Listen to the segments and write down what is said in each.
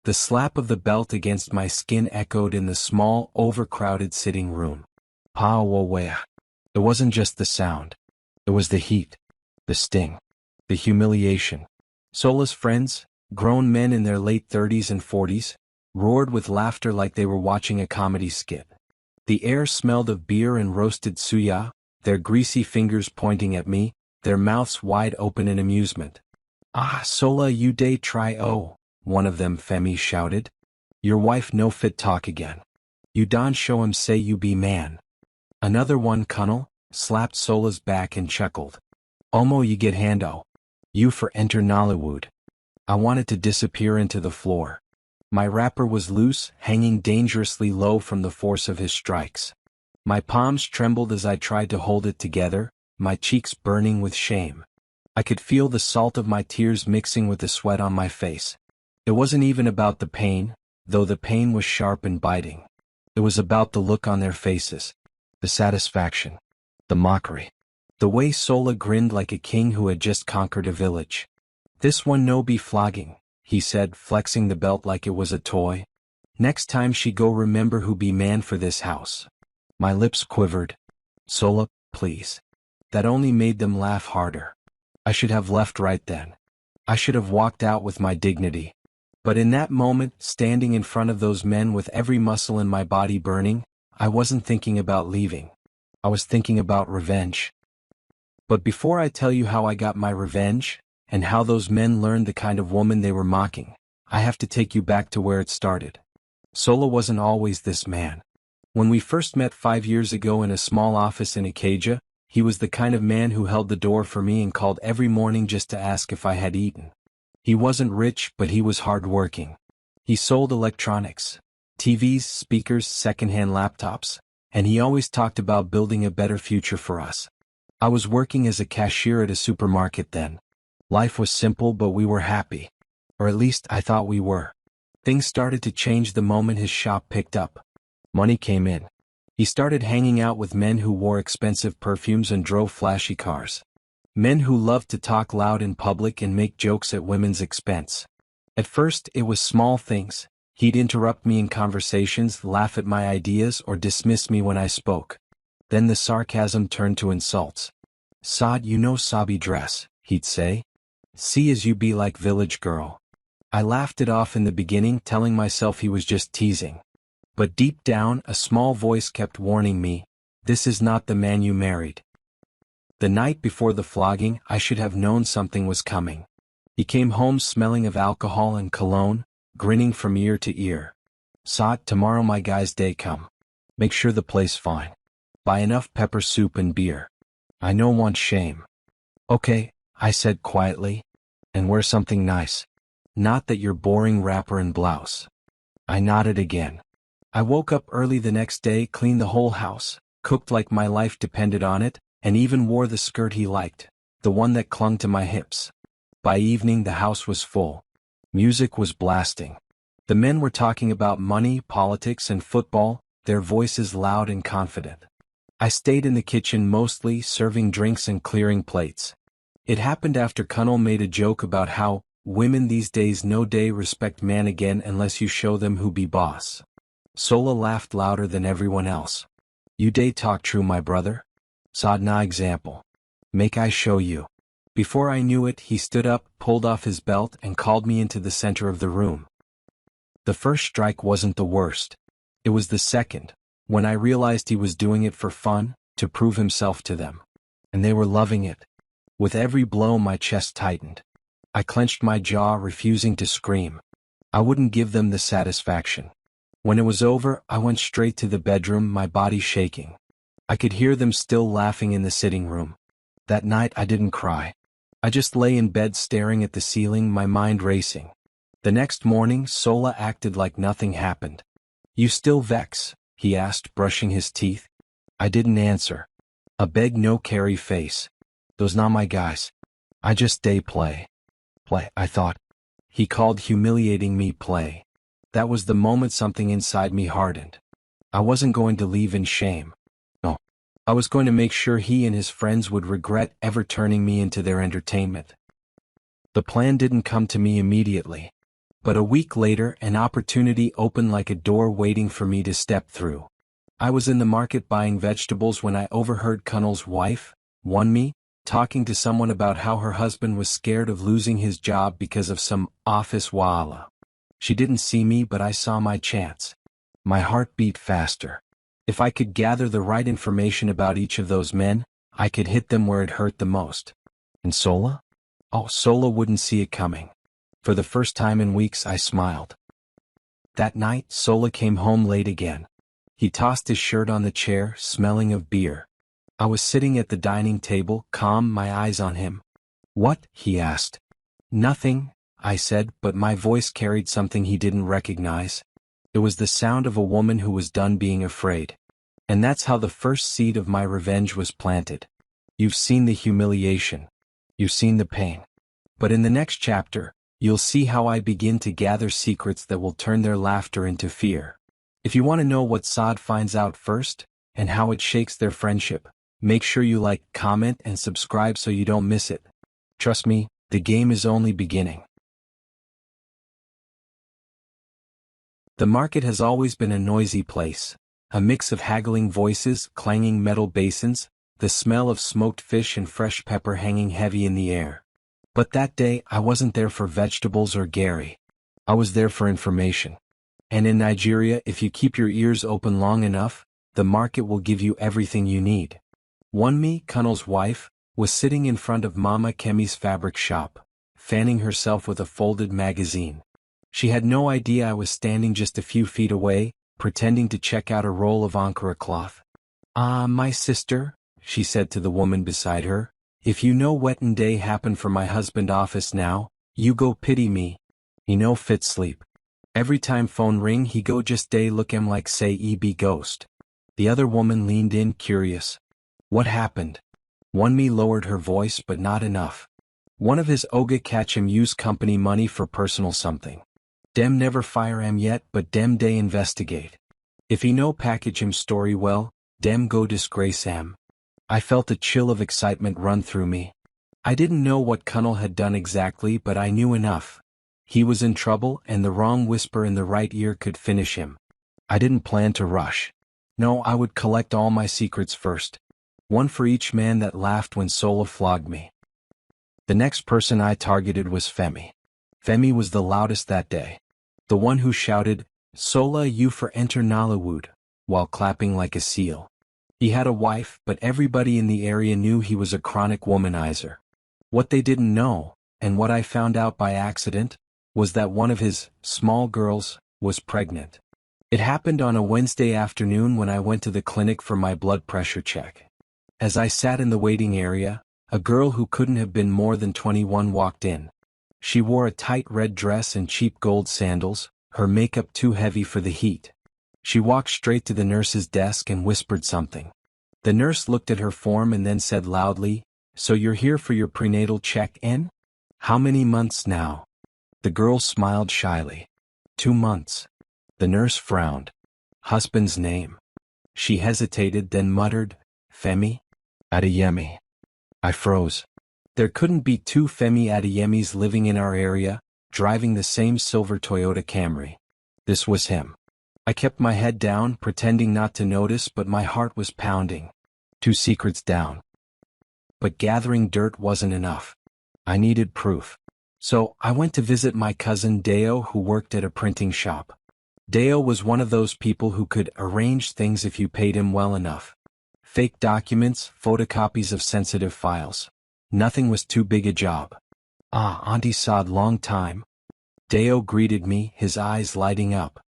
The slap of the belt against my skin echoed in the small, overcrowded sitting room. Pa-wa-wea. It wasn't just the sound. It was the heat, the sting, the humiliation. Sola's friends, grown men in their late 30s and 40s, roared with laughter like they were watching a comedy skit. The air smelled of beer and roasted suya, their greasy fingers pointing at me, their mouths wide open in amusement. "Ah, Sola, you day try one of them Femi shouted. "Your wife no fit talk again. You don show him say you be man." Another one, Kunnel, slapped Sola's back and chuckled. "Omo you get hando. You for enter Nollywood." I wanted to disappear into the floor. My wrapper was loose, hanging dangerously low from the force of his strikes. My palms trembled as I tried to hold it together, my cheeks burning with shame. I could feel the salt of my tears mixing with the sweat on my face. It wasn't even about the pain, though the pain was sharp and biting. It was about the look on their faces, the satisfaction, the mockery. The way Sola grinned like a king who had just conquered a village. "This one no be flogging," he said, flexing the belt like it was a toy. "Next time she go remember who be man for this house." My lips quivered. "Sola, please." That only made them laugh harder. I should have left right then. I should have walked out with my dignity. But in that moment, standing in front of those men with every muscle in my body burning, I wasn't thinking about leaving. I was thinking about revenge. But before I tell you how I got my revenge, and how those men learned the kind of woman they were mocking, I have to take you back to where it started. Sola wasn't always this man. When we first met 5 years ago in a small office in Ikeja, he was the kind of man who held the door for me and called every morning just to ask if I had eaten. He wasn't rich, but he was hard-working. He sold electronics, TVs, speakers, second-hand laptops, and he always talked about building a better future for us. I was working as a cashier at a supermarket then. Life was simple, but we were happy. Or at least I thought we were. Things started to change the moment his shop picked up. Money came in. He started hanging out with men who wore expensive perfumes and drove flashy cars. Men who loved to talk loud in public and make jokes at women's expense. At first, it was small things. He'd interrupt me in conversations, laugh at my ideas, or dismiss me when I spoke. Then the sarcasm turned to insults. "Sod, you know sabi dress," he'd say. "See as you be like village girl." I laughed it off in the beginning, telling myself he was just teasing. But deep down, a small voice kept warning me, "This is not the man you married." The night before the flogging, I should have known something was coming. He came home smelling of alcohol and cologne, grinning from ear to ear. "Sod, tomorrow my guy's day come. Make sure the place fine. Buy enough pepper soup and beer. I no want shame." "Okay," I said quietly. "And wear something nice. Not that your boring wrapper and blouse." I nodded again. I woke up early the next day, cleaned the whole house, cooked like my life depended on it, and even wore the skirt he liked, the one that clung to my hips. By evening the house was full. Music was blasting. The men were talking about money, politics, and football, their voices loud and confident. I stayed in the kitchen mostly, serving drinks and clearing plates. It happened after Kunnel made a joke about how women these days no day respect man again unless you show them who be boss. Sola laughed louder than everyone else. "You day talk true, my brother? Sod na example. Make I show you." Before I knew it, he stood up, pulled off his belt, and called me into the center of the room. The first strike wasn't the worst. It was the second, when I realized he was doing it for fun, to prove himself to them. And they were loving it. With every blow my chest tightened. I clenched my jaw, refusing to scream. I wouldn't give them the satisfaction. When it was over, I went straight to the bedroom, my body shaking. I could hear them still laughing in the sitting room. That night I didn't cry. I just lay in bed staring at the ceiling, my mind racing. The next morning, Sola acted like nothing happened. "You still vex?" he asked, brushing his teeth. I didn't answer. A beg no carry face. "Those not my guys. I just day play." Play, I thought. He called humiliating me play. That was the moment something inside me hardened. I wasn't going to leave in shame. No. I was going to make sure he and his friends would regret ever turning me into their entertainment. The plan didn't come to me immediately. But a week later an opportunity opened like a door waiting for me to step through. I was in the market buying vegetables when I overheard Cunnell's wife, me, talking to someone about how her husband was scared of losing his job because of some office walla. She didn't see me, but I saw my chance. My heart beat faster. If I could gather the right information about each of those men, I could hit them where it hurt the most. And Sola? Oh, Sola wouldn't see it coming. For the first time in weeks I smiled. That night Sola came home late again. He tossed his shirt on the chair, smelling of beer. I was sitting at the dining table, calm, my eyes on him. "What?" he asked. "Nothing," I said, but my voice carried something he didn't recognize. It was the sound of a woman who was done being afraid. And that's how the first seed of my revenge was planted. You've seen the humiliation. You've seen the pain. But in the next chapter, you'll see how I begin to gather secrets that will turn their laughter into fear. If you want to know what Saad finds out first, and how it shakes their friendship, make sure you like, comment, and subscribe so you don't miss it. Trust me, the game is only beginning. The market has always been a noisy place. A mix of haggling voices, clanging metal basins, the smell of smoked fish and fresh pepper hanging heavy in the air. But that day I wasn't there for vegetables or Gary. I was there for information. And in Nigeria, if you keep your ears open long enough, the market will give you everything you need. Me, Cunnell's wife, was sitting in front of Mama Kemi's fabric shop, fanning herself with a folded magazine. She had no idea I was standing just a few feet away, pretending to check out a roll of Ankara cloth. "Ah, my sister," she said to the woman beside her, "if you know wetin day happen for my husband office now, you go pity me. He no fit sleep. Every time phone ring he go just day look em like say he be ghost." The other woman leaned in, curious. "What happened?" Me lowered her voice, but not enough. "One of his Oga catch him use company money for personal something. Dem never fire him yet, but dem day investigate. If he no package him story well, dem go disgrace him." I felt a chill of excitement run through me. I didn't know what Cunnell had done exactly, but I knew enough. He was in trouble, and the wrong whisper in the right ear could finish him. I didn't plan to rush. No, I would collect all my secrets first. One for each man that laughed when Sola flogged me. The next person I targeted was Femi. Femi was the loudest that day. The one who shouted, "Sola you for enter Nollywood," while clapping like a seal. He had a wife, but everybody in the area knew he was a chronic womanizer. What they didn't know, and what I found out by accident, was that one of his small girls was pregnant. It happened on a Wednesday afternoon when I went to the clinic for my blood pressure check. As I sat in the waiting area, a girl who couldn't have been more than 21 walked in. She wore a tight red dress and cheap gold sandals, her makeup too heavy for the heat. She walked straight to the nurse's desk and whispered something. The nurse looked at her form and then said loudly, "So you're here for your prenatal check-in? How many months now?" The girl smiled shyly. 2 months. The nurse frowned. "Husband's name?" She hesitated, then muttered, "Femi Adeyemi." I froze. There couldn't be two Femi Adeyemis living in our area, driving the same silver Toyota Camry. This was him. I kept my head down, pretending not to notice, but my heart was pounding. 2 secrets down. But gathering dirt wasn't enough. I needed proof. So I went to visit my cousin Deo, who worked at a printing shop. Deo was one of those people who could arrange things if you paid him well enough. Fake documents, photocopies of sensitive files. Nothing was too big a job. "Ah, Auntie Saad, long time." Deo greeted me, his eyes lighting up.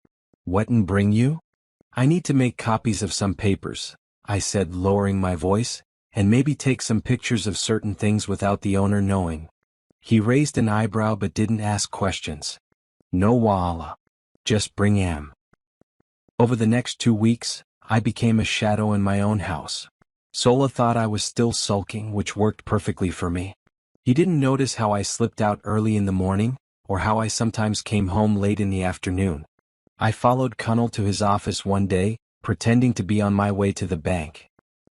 "Wetin bring you?" "I need to make copies of some papers," I said, lowering my voice, "and maybe take some pictures of certain things without the owner knowing." He raised an eyebrow but didn't ask questions. "No walla. Just bring 'em." Over the next 2 weeks, I became a shadow in my own house. Sola thought I was still sulking, which worked perfectly for me. He didn't notice how I slipped out early in the morning, or how I sometimes came home late in the afternoon. I followed Cunnell to his office one day, pretending to be on my way to the bank.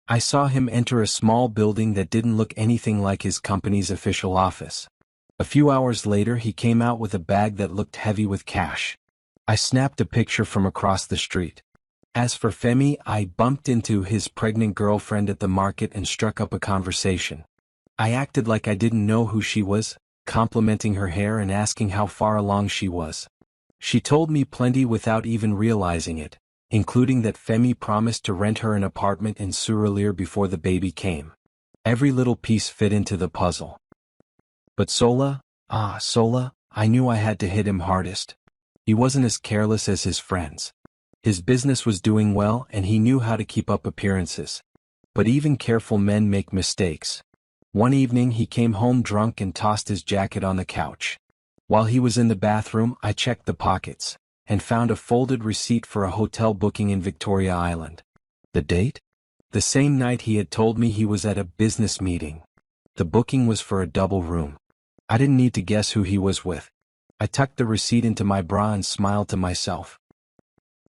I saw him enter a small building that didn't look anything like his company's official office. A few hours later he came out with a bag that looked heavy with cash. I snapped a picture from across the street. As for Femi, I bumped into his pregnant girlfriend at the market and struck up a conversation. I acted like I didn't know who she was, complimenting her hair and asking how far along she was. She told me plenty without even realizing it, including that Femi promised to rent her an apartment in Surulere before the baby came. Every little piece fit into the puzzle. But Sola, I knew I had to hit him hardest. He wasn't as careless as his friends. His business was doing well and he knew how to keep up appearances. But even careful men make mistakes. One evening he came home drunk and tossed his jacket on the couch. While he was in the bathroom, I checked the pockets, and found a folded receipt for a hotel booking in Victoria Island. The date? The same night he had told me he was at a business meeting. The booking was for a double room. I didn't need to guess who he was with. I tucked the receipt into my bra and smiled to myself.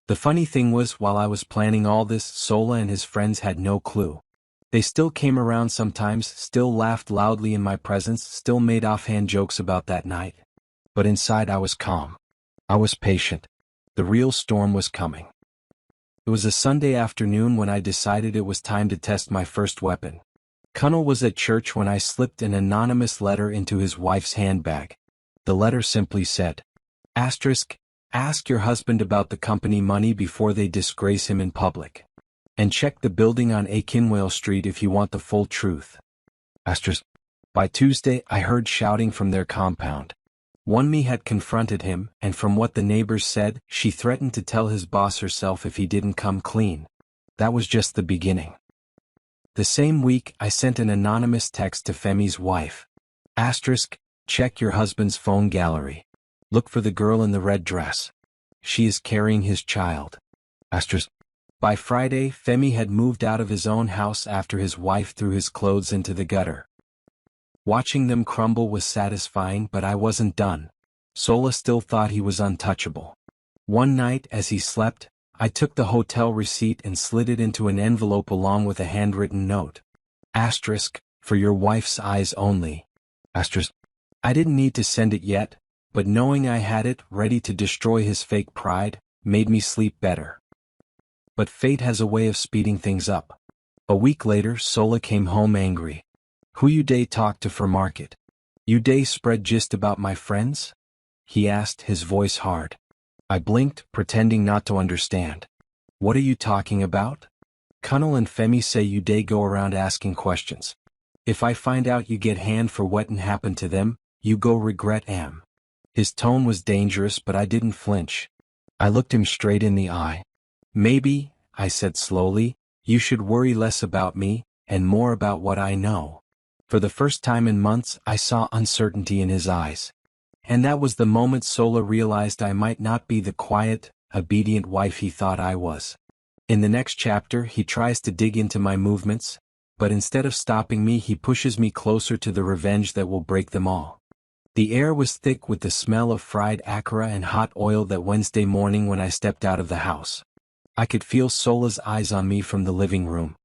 The funny thing was, while I was planning all this, Sola and his friends had no clue. They still came around sometimes, still laughed loudly in my presence, still made offhand jokes about that night. But inside I was calm. I was patient. The real storm was coming. It was a Sunday afternoon when I decided it was time to test my first weapon. Cunnell was at church when I slipped an anonymous letter into his wife's handbag. The letter simply said, "Asterisk, ask your husband about the company money before they disgrace him in public. And check the building on Akinwale Street if you want the full truth." Asterisk. By Tuesday I heard shouting from their compound. One me had confronted him, and from what the neighbors said, she threatened to tell his boss herself if he didn't come clean. That was just the beginning. The same week I sent an anonymous text to Femi's wife. Asterisk, check your husband's phone gallery. Look for the girl in the red dress. She is carrying his child. Asterisk. By Friday, Femi had moved out of his own house after his wife threw his clothes into the gutter. Watching them crumble was satisfying, but I wasn't done. Sola still thought he was untouchable. One night, as he slept, I took the hotel receipt and slid it into an envelope along with a handwritten note. Asterisk, for your wife's eyes only. Asterisk. I didn't need to send it yet, but knowing I had it ready to destroy his fake pride made me sleep better. But fate has a way of speeding things up. A week later, Sola came home angry. Who you day talk to for market? You day spread gist about my friends? He asked, his voice hard. I blinked, pretending not to understand. What are you talking about? Cunnell and Femi say you day go around asking questions. If I find out you get hand for what'n happened to them, you go regret am. His tone was dangerous, but I didn't flinch. I looked him straight in the eye. Maybe, I said slowly, you should worry less about me, and more about what I know. For the first time in months, I saw uncertainty in his eyes. And that was the moment Sola realized I might not be the quiet, obedient wife he thought I was. In the next chapter, he tries to dig into my movements, but instead of stopping me, he pushes me closer to the revenge that will break them all. The air was thick with the smell of fried akara and hot oil that Wednesday morning when I stepped out of the house. I could feel Sola's eyes on me from the living room.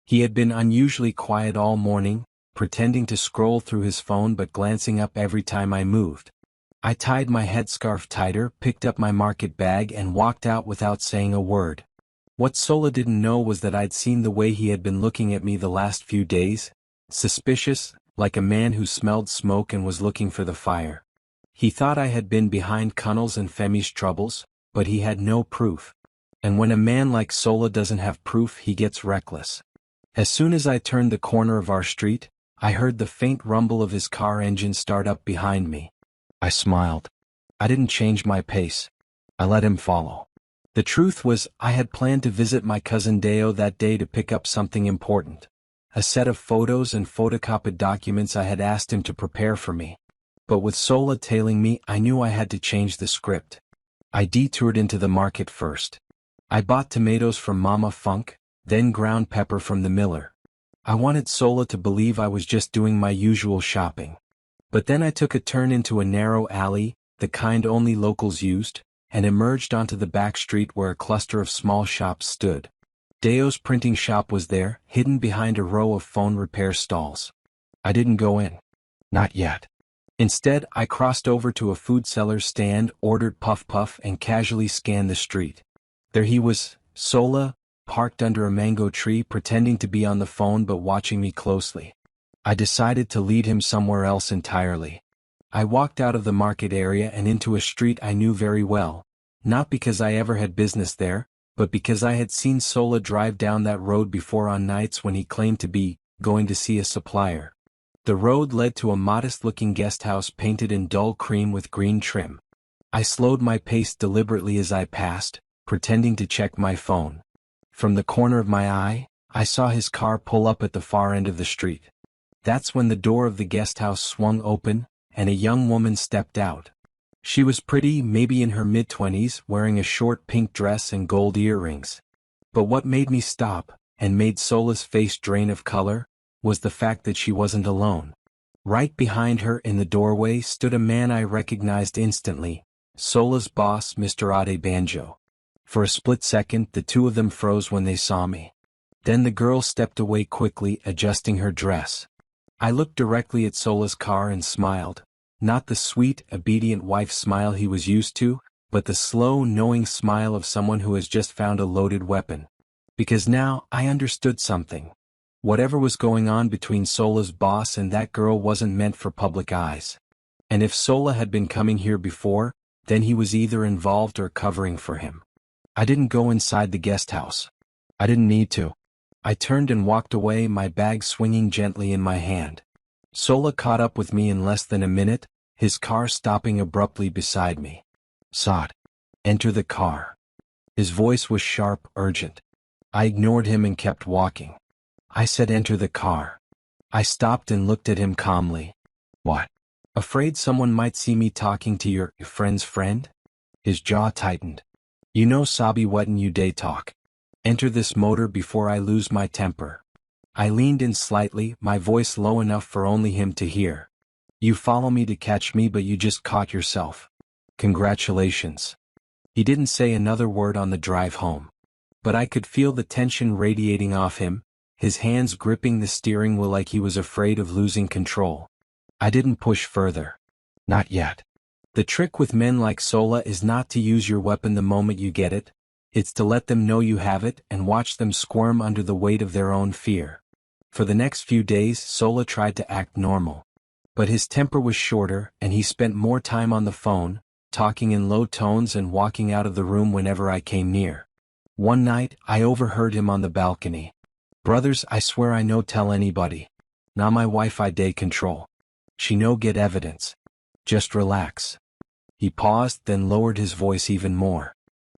He had been unusually quiet all morning, pretending to scroll through his phone but glancing up every time I moved. I tied my headscarf tighter, picked up my market bag and walked out without saying a word. What Sola didn't know was that I'd seen the way he had been looking at me the last few days, suspicious, like a man who smelled smoke and was looking for the fire. He thought I had been behind Cunnell's and Femi's troubles, but he had no proof. And when a man like Sola doesn't have proof, he gets reckless. As soon as I turned the corner of our street, I heard the faint rumble of his car engine start up behind me. I smiled. I didn't change my pace. I let him follow. The truth was, I had planned to visit my cousin Deo that day to pick up something important. A set of photos and photocopied documents I had asked him to prepare for me. But with Sola tailing me, I knew I had to change the script. I detoured into the market first. I bought tomatoes from Mama Funk, then ground pepper from the miller. I wanted Sola to believe I was just doing my usual shopping. But then I took a turn into a narrow alley, the kind only locals used, and emerged onto the back street where a cluster of small shops stood. Deo's printing shop was there, hidden behind a row of phone repair stalls. I didn't go in. Not yet. Instead, I crossed over to a food seller's stand, ordered puff puff, and casually scanned the street. There he was, Sola, parked under a mango tree, pretending to be on the phone but watching me closely. I decided to lead him somewhere else entirely. I walked out of the market area and into a street I knew very well, not because I ever had business there, but because I had seen Sola drive down that road before on nights when he claimed to be going to see a supplier. The road led to a modest-looking guest house painted in dull cream with green trim. I slowed my pace deliberately as I passed, pretending to check my phone. From the corner of my eye, I saw his car pull up at the far end of the street. That's when the door of the guest house swung open, and a young woman stepped out. She was pretty, maybe in her mid-20s, wearing a short pink dress and gold earrings. But what made me stop, and made Sola's face drain of color, was the fact that she wasn't alone. Right behind her in the doorway stood a man I recognized instantly, Sola's boss, Mr. Adebanjo. For a split second, the two of them froze when they saw me. Then the girl stepped away quickly, adjusting her dress. I looked directly at Sola's car and smiled, not the sweet, obedient wife smile he was used to, but the slow, knowing smile of someone who has just found a loaded weapon. Because now, I understood something. Whatever was going on between Sola's boss and that girl wasn't meant for public eyes. And if Sola had been coming here before, then he was either involved or covering for him. I didn't go inside the guest house. I didn't need to. I turned and walked away, my bag swinging gently in my hand. Sola caught up with me in less than a minute, his car stopping abruptly beside me. "Sod. Enter the car." His voice was sharp, urgent. I ignored him and kept walking. I said, "Enter the car." I stopped and looked at him calmly. "What? Afraid someone might see me talking to your friend's friend?" His jaw tightened. "You know Sabi wetin you day talk. Enter this motor before I lose my temper." I leaned in slightly, my voice low enough for only him to hear. "You follow me to catch me, but you just caught yourself. Congratulations." He didn't say another word on the drive home. But I could feel the tension radiating off him, his hands gripping the steering wheel like he was afraid of losing control. I didn't push further. Not yet. The trick with men like Sola is not to use your weapon the moment you get it, it's to let them know you have it and watch them squirm under the weight of their own fear. For the next few days, Sola tried to act normal. But his temper was shorter, and he spent more time on the phone, talking in low tones and walking out of the room whenever I came near. One night, I overheard him on the balcony. "Brothers, I swear I no tell anybody. Now my wife I day control. She no get evidence. Just relax." He paused, then lowered his voice even more.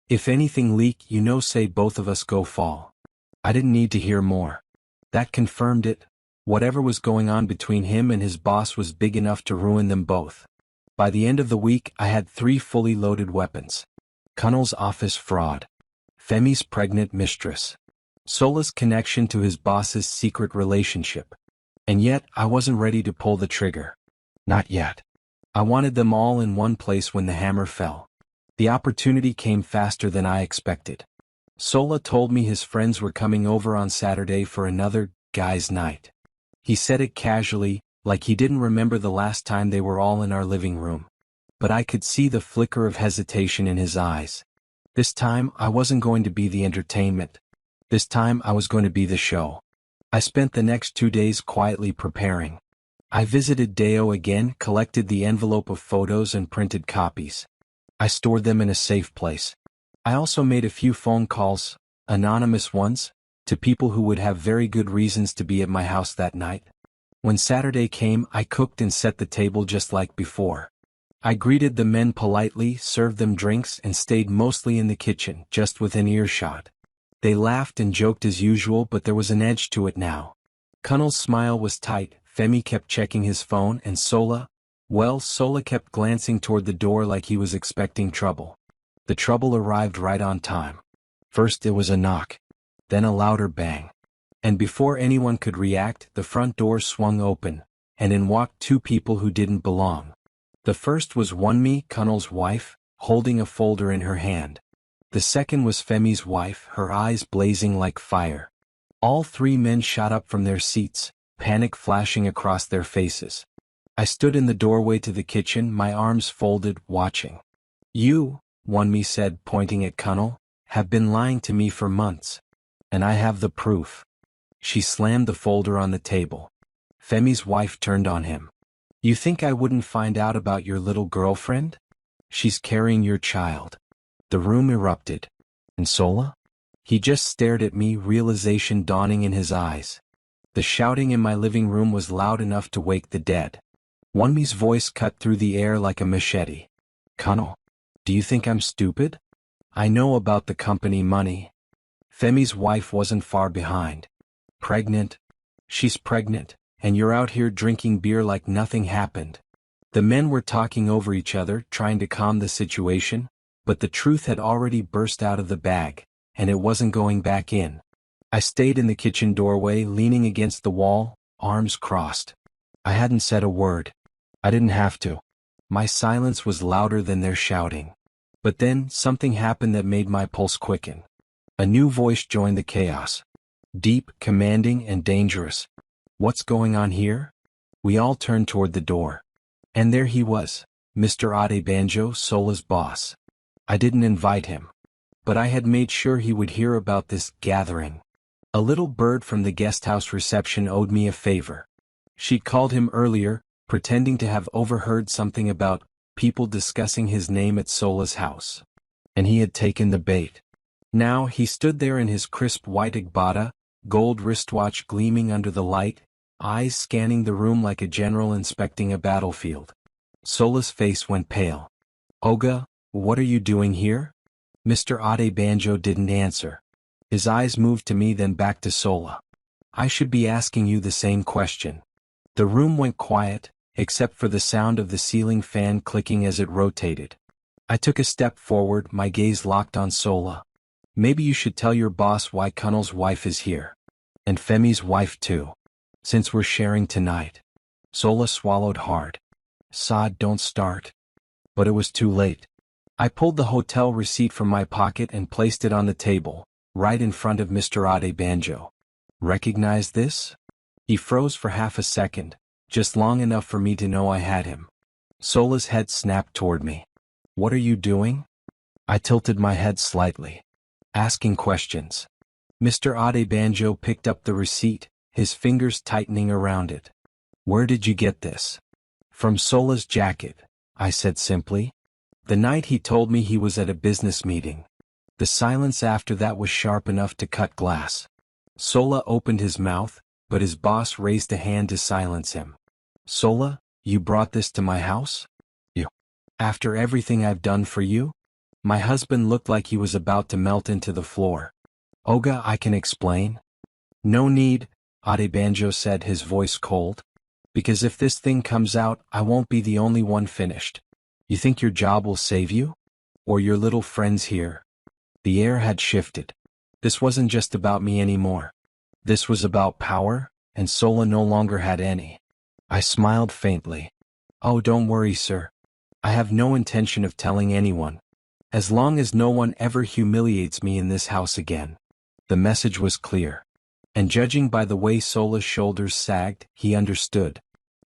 "If anything leak, you know say both of us go fall." I didn't need to hear more. That confirmed it. Whatever was going on between him and his boss was big enough to ruin them both. By the end of the week, I had 3 fully loaded weapons. Cunnell's office fraud. Femi's pregnant mistress. Sola's connection to his boss's secret relationship. And yet, I wasn't ready to pull the trigger. Not yet. I wanted them all in one place when the hammer fell. The opportunity came faster than I expected. Sola told me his friends were coming over on Saturday for another guys' night. He said it casually, like he didn't remember the last time they were all in our living room. But I could see the flicker of hesitation in his eyes. This time, I wasn't going to be the entertainment. This time, I was going to be the show. I spent the next 2 days quietly preparing. I visited Deo again, collected the envelope of photos and printed copies. I stored them in a safe place. I also made a few phone calls, anonymous ones, to people who would have very good reasons to be at my house that night. When Saturday came, I cooked and set the table just like before. I greeted the men politely, served them drinks, and stayed mostly in the kitchen, just within earshot. They laughed and joked as usual, but there was an edge to it now. Cunnell's smile was tight, Femi kept checking his phone, and Sola kept glancing toward the door like he was expecting trouble. The trouble arrived right on time. First it was a knock. Then a louder bang. And before anyone could react, the front door swung open, and in walked 2 people who didn't belong. The first was Wunmi, Cunnell's wife, holding a folder in her hand. The second was Femi's wife, her eyes blazing like fire. All 3 men shot up from their seats, panic flashing across their faces. I stood in the doorway to the kitchen, my arms folded, watching. You, Wonmi said, pointing at Kunnel, have been lying to me for months. And I have the proof. She slammed the folder on the table. Femi's wife turned on him. You think I wouldn't find out about your little girlfriend? She's carrying your child. The room erupted. And Sola? He just stared at me, realization dawning in his eyes. The shouting in my living room was loud enough to wake the dead. Wonmi's voice cut through the air like a machete. Kunnel, do you think I'm stupid? I know about the company money. Femi's wife wasn't far behind. Pregnant? She's pregnant, and you're out here drinking beer like nothing happened. The men were talking over each other, trying to calm the situation, but the truth had already burst out of the bag, and it wasn't going back in. I stayed in the kitchen doorway, leaning against the wall, arms crossed. I hadn't said a word. I didn't have to. My silence was louder than their shouting. But then, something happened that made my pulse quicken. A new voice joined the chaos. Deep, commanding, and dangerous. What's going on here? We all turned toward the door. And there he was, Mr. Adebanjo, Sola's boss. I didn't invite him. But I had made sure he would hear about this gathering. A little bird from the guesthouse reception owed me a favor. She'd called him earlier, pretending to have overheard something about people discussing his name at Sola's house. And he had taken the bait. Now he stood there in his crisp white agbada, gold wristwatch gleaming under the light, eyes scanning the room like a general inspecting a battlefield. Sola's face went pale. Oga, what are you doing here? Mr. Adebanjo didn't answer. His eyes moved to me, then back to Sola. I should be asking you the same question. The room went quiet, except for the sound of the ceiling fan clicking as it rotated. I took a step forward, my gaze locked on Sola. Maybe you should tell your boss why Kunnel's wife is here. And Femi's wife too. Since we're sharing tonight. Sola swallowed hard. Sod, don't start. But it was too late. I pulled the hotel receipt from my pocket and placed it on the table, right in front of Mr. Adebanjo. Recognize this? He froze for half a second, just long enough for me to know I had him. Sola's head snapped toward me. What are you doing? I tilted my head slightly. Asking questions. Mr. Adebanjo picked up the receipt, his fingers tightening around it. Where did you get this? From Sola's jacket, I said simply. The night he told me he was at a business meeting. The silence after that was sharp enough to cut glass. Sola opened his mouth, but his boss raised a hand to silence him. Sola, you brought this to my house? You. After everything I've done for you? My husband looked like he was about to melt into the floor. Oga, I can explain. No need, Adebanjo said, his voice cold. Because if this thing comes out, I won't be the only one finished. You think your job will save you? Or your little friends here? The air had shifted. This wasn't just about me anymore. This was about power, and Sola no longer had any. I smiled faintly. Oh, don't worry, sir. I have no intention of telling anyone. As long as no one ever humiliates me in this house again. The message was clear. And judging by the way Sola's shoulders sagged, he understood.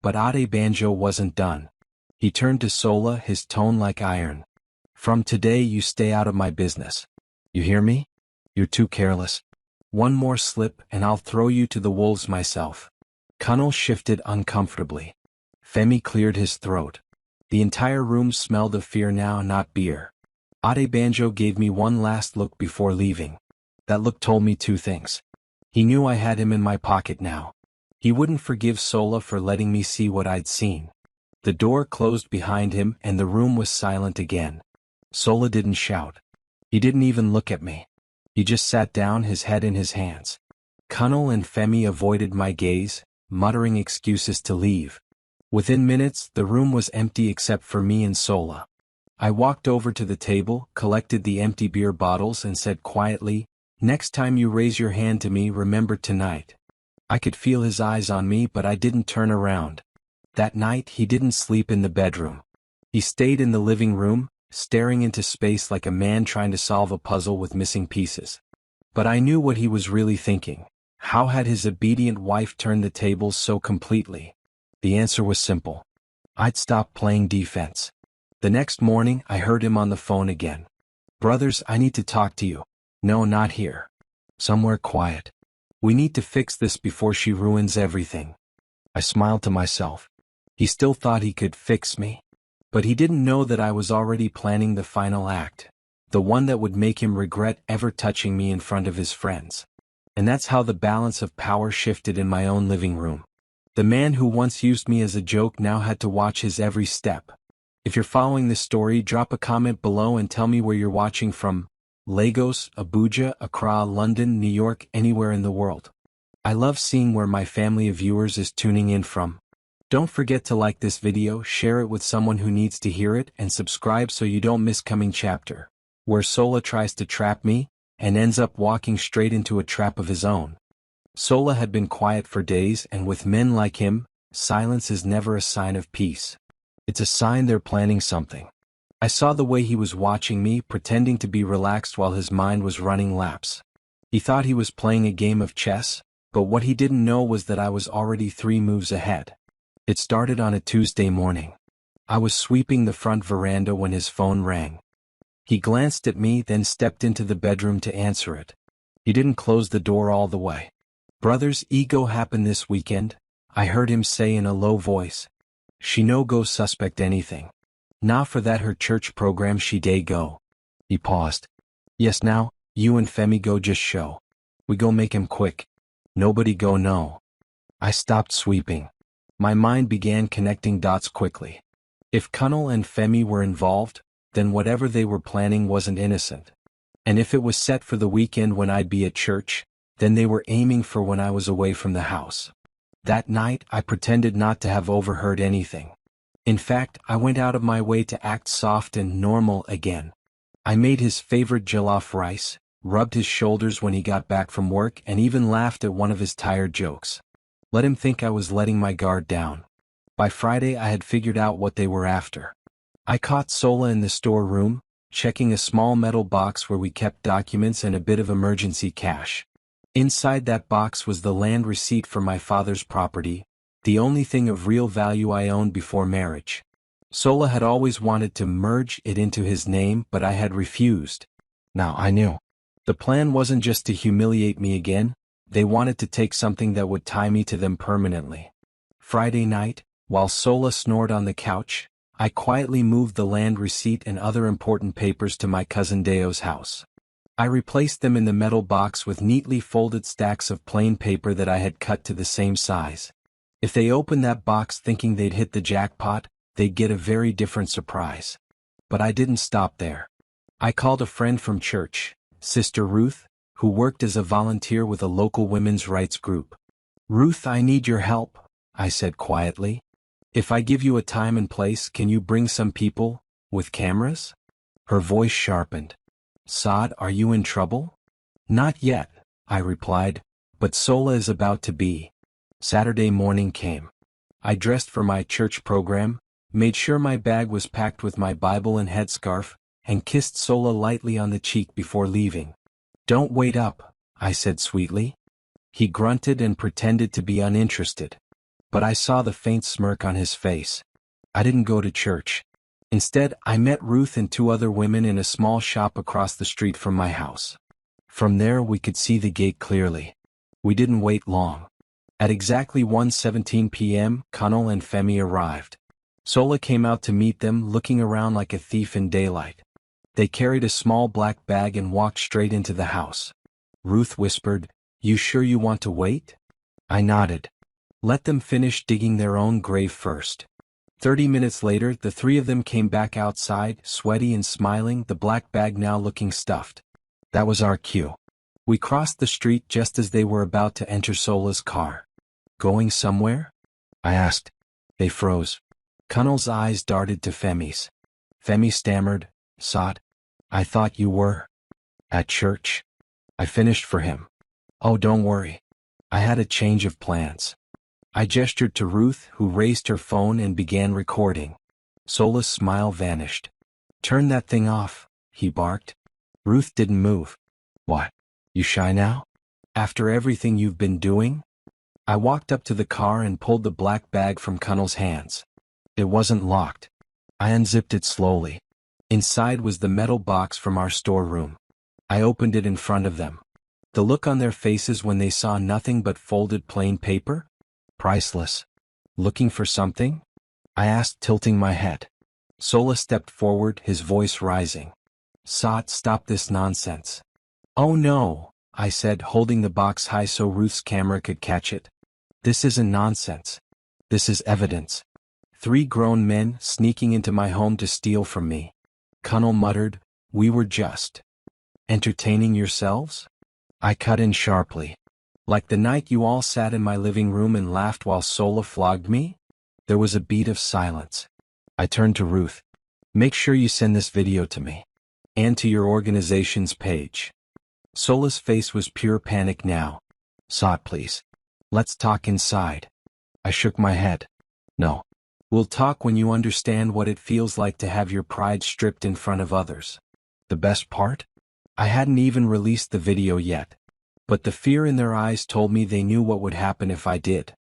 But Adebanjo wasn't done. He turned to Sola, his tone like iron. From today you stay out of my business. You hear me? You're too careless. One more slip and I'll throw you to the wolves myself. Kunnel shifted uncomfortably. Femi cleared his throat. The entire room smelled of fear now, not beer. Adebanjo gave me one last look before leaving. That look told me two things. He knew I had him in my pocket now. He wouldn't forgive Sola for letting me see what I'd seen. The door closed behind him and the room was silent again. Sola didn't shout. He didn't even look at me. He just sat down, his head in his hands. Kunnel and Femi avoided my gaze, muttering excuses to leave. Within minutes, the room was empty except for me and Sola. I walked over to the table, collected the empty beer bottles and said quietly, "Next time you raise your hand to me, remember tonight." I could feel his eyes on me, but I didn't turn around. That night he didn't sleep in the bedroom. He stayed in the living room, staring into space like a man trying to solve a puzzle with missing pieces. But I knew what he was really thinking. How had his obedient wife turned the tables so completely? The answer was simple. I'd stopped playing defense. The next morning, I heard him on the phone again. "Brothers, I need to talk to you." "No, not here. Somewhere quiet. We need to fix this before she ruins everything." I smiled to myself. He still thought he could fix me. But he didn't know that I was already planning the final act, the one that would make him regret ever touching me in front of his friends. And that's how the balance of power shifted in my own living room. The man who once used me as a joke now had to watch his every step. If you're following this story, drop a comment below and tell me where you're watching from. Lagos, Abuja, Accra, London, New York, anywhere in the world. I love seeing where my family of viewers is tuning in from. Don't forget to like this video, share it with someone who needs to hear it, and subscribe so you don't miss coming chapter, where Sola tries to trap me, and ends up walking straight into a trap of his own. Sola had been quiet for days, and with men like him, silence is never a sign of peace. It's a sign they're planning something. I saw the way he was watching me, pretending to be relaxed while his mind was running laps. He thought he was playing a game of chess, but what he didn't know was that I was already 3 moves ahead. It started on a Tuesday morning. I was sweeping the front veranda when his phone rang. He glanced at me, then stepped into the bedroom to answer it. He didn't close the door all the way. "Brother's ego happened this weekend," I heard him say in a low voice. "She no go suspect anything. Now for that her church program she day go." He paused. "Yes, now, you and Femi go just show. We go make him quick. Nobody go know." I stopped sweeping. My mind began connecting dots quickly. If Kunal and Femi were involved, then whatever they were planning wasn't innocent. And if it was set for the weekend when I'd be at church, then they were aiming for when I was away from the house. That night, I pretended not to have overheard anything. In fact, I went out of my way to act soft and normal again. I made his favorite jollof rice, rubbed his shoulders when he got back from work, and even laughed at one of his tired jokes. Let him think I was letting my guard down. By Friday, I had figured out what they were after. I caught Sola in the storeroom, checking a small metal box where we kept documents and a bit of emergency cash. Inside that box was the land receipt for my father's property, the only thing of real value I owned before marriage. Sola had always wanted to merge it into his name, but I had refused. Now I knew. The plan wasn't just to humiliate me again, they wanted to take something that would tie me to them permanently. Friday night, while Sola snored on the couch, I quietly moved the land receipt and other important papers to my cousin Deo's house. I replaced them in the metal box with neatly folded stacks of plain paper that I had cut to the same size. If they opened that box thinking they'd hit the jackpot, they'd get a very different surprise. But I didn't stop there. I called a friend from church, Sister Ruth, who worked as a volunteer with a local women's rights group. "Ruth, I need your help," I said quietly. "If I give you a time and place, can you bring some people, with cameras?" Her voice sharpened. "Saad, are you in trouble?" "Not yet," I replied, "but Sola is about to be." Saturday morning came. I dressed for my church program, made sure my bag was packed with my Bible and headscarf, and kissed Sola lightly on the cheek before leaving. "Don't wait up," I said sweetly. He grunted and pretended to be uninterested. But I saw the faint smirk on his face. I didn't go to church. Instead, I met Ruth and 2 other women in a small shop across the street from my house. From there we could see the gate clearly. We didn't wait long. At exactly 1:17 p.m., Kunal and Femi arrived. Sola came out to meet them, looking around like a thief in daylight. They carried a small black bag and walked straight into the house. Ruth whispered, "You sure you want to wait?" I nodded. Let them finish digging their own grave first. 30 minutes later, the 3 of them came back outside, sweaty and smiling, the black bag now looking stuffed. That was our cue. We crossed the street just as they were about to enter Sola's car. "Going somewhere?" I asked. They froze. Kunal's eyes darted to Femi's. Femi stammered, "Saad, I thought you were at church." I finished for him. "Oh, don't worry. I had a change of plans." I gestured to Ruth, who raised her phone and began recording. Sola's smile vanished. "Turn that thing off," he barked. Ruth didn't move. "What? You shy now? After everything you've been doing?" I walked up to the car and pulled the black bag from Kunal's hands. It wasn't locked. I unzipped it slowly. Inside was the metal box from our storeroom. I opened it in front of them. The look on their faces when they saw nothing but folded plain paper? Priceless. Looking for something? I asked, tilting my head. Sola stepped forward, his voice rising. Saad, stop this nonsense. Oh no, I said, holding the box high so Ruth's camera could catch it. This isn't nonsense. This is evidence. 3 grown men sneaking into my home to steal from me. Connell muttered, we were just entertaining yourselves? I cut in sharply. Like the night you all sat in my living room and laughed while Sola flogged me? There was a beat of silence. I turned to Ruth. Make sure you send this video to me. And to your organization's page. Sola's face was pure panic now. Saad, please. Let's talk inside. I shook my head. No. We'll talk when you understand what it feels like to have your pride stripped in front of others. The best part? I hadn't even released the video yet. But the fear in their eyes told me they knew what would happen if I did.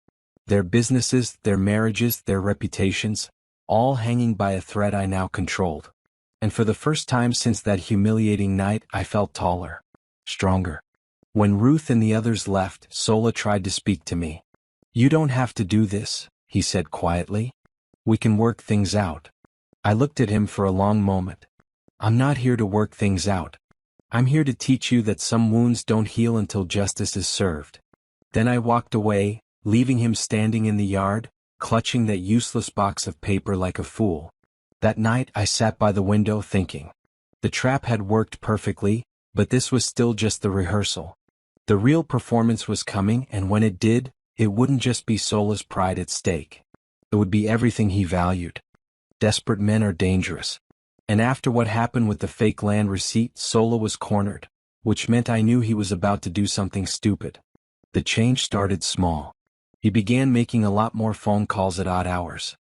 Their businesses, their marriages, their reputations, all hanging by a thread I now controlled. And for the first time since that humiliating night, I felt taller. Stronger. When Ruth and the others left, Sola tried to speak to me. You don't have to do this, he said quietly. We can work things out. I looked at him for a long moment. I'm not here to work things out. I'm here to teach you that some wounds don't heal until justice is served. Then I walked away, leaving him standing in the yard, clutching that useless box of paper like a fool. That night I sat by the window thinking. The trap had worked perfectly, but this was still just the rehearsal. The real performance was coming, and when it did, it wouldn't just be Sola's pride at stake. It would be everything he valued. Desperate men are dangerous. And after what happened with the fake land receipt, Sola was cornered, which meant I knew he was about to do something stupid. The change started small. He began making a lot more phone calls at odd hours.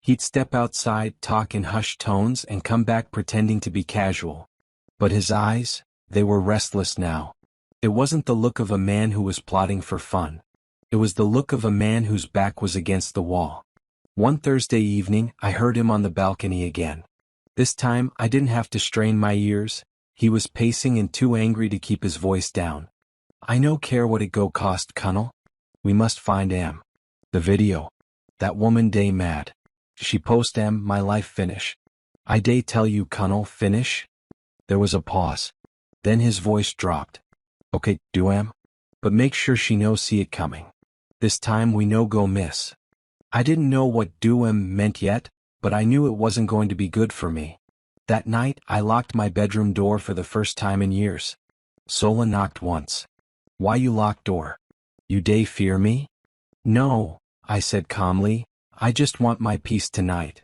He'd step outside, talk in hushed tones, and come back pretending to be casual. But his eyes, they were restless now. It wasn't the look of a man who was plotting for fun. It was the look of a man whose back was against the wall. One Thursday evening, I heard him on the balcony again. This time, I didn't have to strain my ears. He was pacing and too angry to keep his voice down. I no care what it go cost, Connell. We must find Am. The video. That woman day mad. She post Am, my life finish. I day tell you, Connell, finish? There was a pause. Then his voice dropped. Okay, do Am? But make sure she no see it coming. This time we no go miss. I didn't know what do Am meant yet, but I knew it wasn't going to be good for me. That night, I locked my bedroom door for the first time in years. Sola knocked once. Why you lock door? You day fear me? No, I said calmly, I just want my peace tonight.